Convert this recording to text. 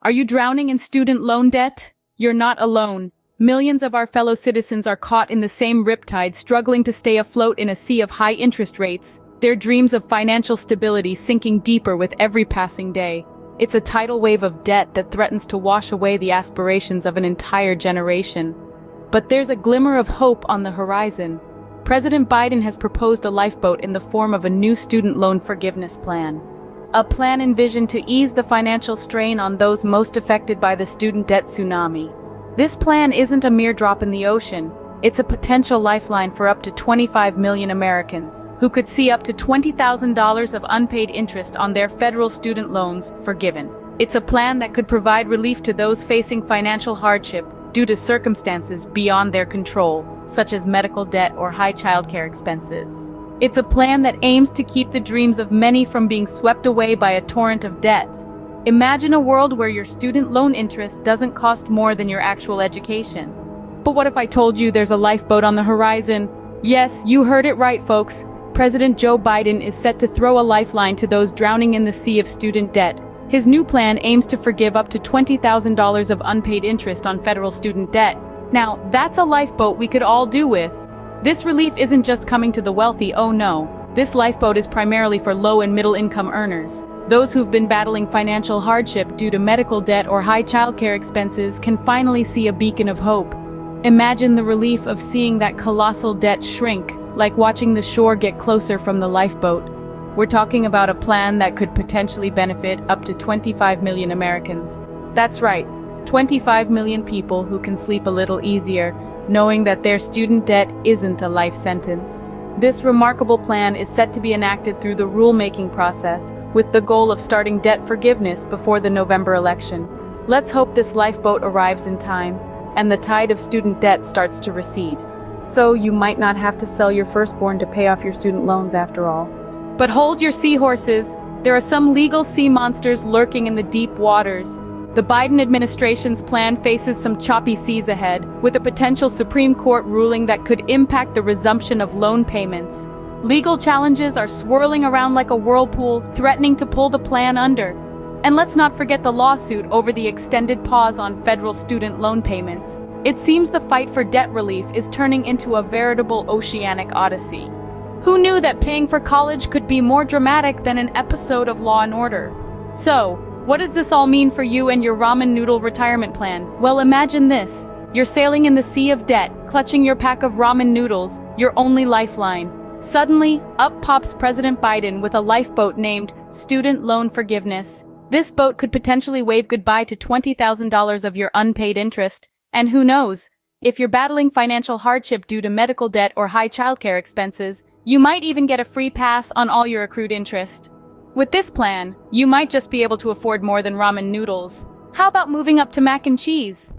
Are you drowning in student loan debt? You're not alone. Millions of our fellow citizens are caught in the same riptide, struggling to stay afloat in a sea of high interest rates, their dreams of financial stability sinking deeper with every passing day. It's a tidal wave of debt that threatens to wash away the aspirations of an entire generation. But there's a glimmer of hope on the horizon. President Biden has proposed a lifeboat in the form of a new student loan forgiveness plan. A plan envisioned to ease the financial strain on those most affected by the student debt tsunami. This plan isn't a mere drop in the ocean. It's a potential lifeline for up to 25 million Americans, who could see up to $20,000 of unpaid interest on their federal student loans forgiven. It's a plan that could provide relief to those facing financial hardship due to circumstances beyond their control, such as medical debt or high childcare expenses. It's a plan that aims to keep the dreams of many from being swept away by a torrent of debt. Imagine a world where your student loan interest doesn't cost more than your actual education. But what if I told you there's a lifeboat on the horizon? Yes, you heard it right, folks. President Joe Biden is set to throw a lifeline to those drowning in the sea of student debt. His new plan aims to forgive up to $20,000 of unpaid interest on federal student debt. Now, that's a lifeboat we could all do with. This relief isn't just coming to the wealthy, oh no. This lifeboat is primarily for low and middle income earners. Those who've been battling financial hardship due to medical debt or high childcare expenses can finally see a beacon of hope. Imagine the relief of seeing that colossal debt shrink, like watching the shore get closer from the lifeboat. We're talking about a plan that could potentially benefit up to 25 million Americans. That's right, 25 million people who can sleep a little easier, knowing that their student debt isn't a life sentence. This remarkable plan is set to be enacted through the rulemaking process, with the goal of starting debt forgiveness before the November election. Let's hope this lifeboat arrives in time, and the tide of student debt starts to recede. So you might not have to sell your firstborn to pay off your student loans after all. But hold your seahorses. There are some legal sea monsters lurking in the deep waters. The Biden administration's plan faces some choppy seas ahead, with a potential Supreme Court ruling that could impact the resumption of loan payments. Legal challenges are swirling around like a whirlpool, threatening to pull the plan under. And let's not forget the lawsuit over the extended pause on federal student loan payments. It seems the fight for debt relief is turning into a veritable oceanic odyssey. Who knew that paying for college could be more dramatic than an episode of Law & Order? So, what does this all mean for you and your ramen noodle retirement plan? Well, imagine this. You're sailing in the sea of debt, clutching your pack of ramen noodles, your only lifeline. Suddenly, up pops President Biden with a lifeboat named Student Loan Forgiveness. This boat could potentially wave goodbye to $20,000 of your unpaid interest. And who knows, if you're battling financial hardship due to medical debt or high childcare expenses, you might even get a free pass on all your accrued interest. With this plan, you might just be able to afford more than ramen noodles. How about moving up to mac and cheese?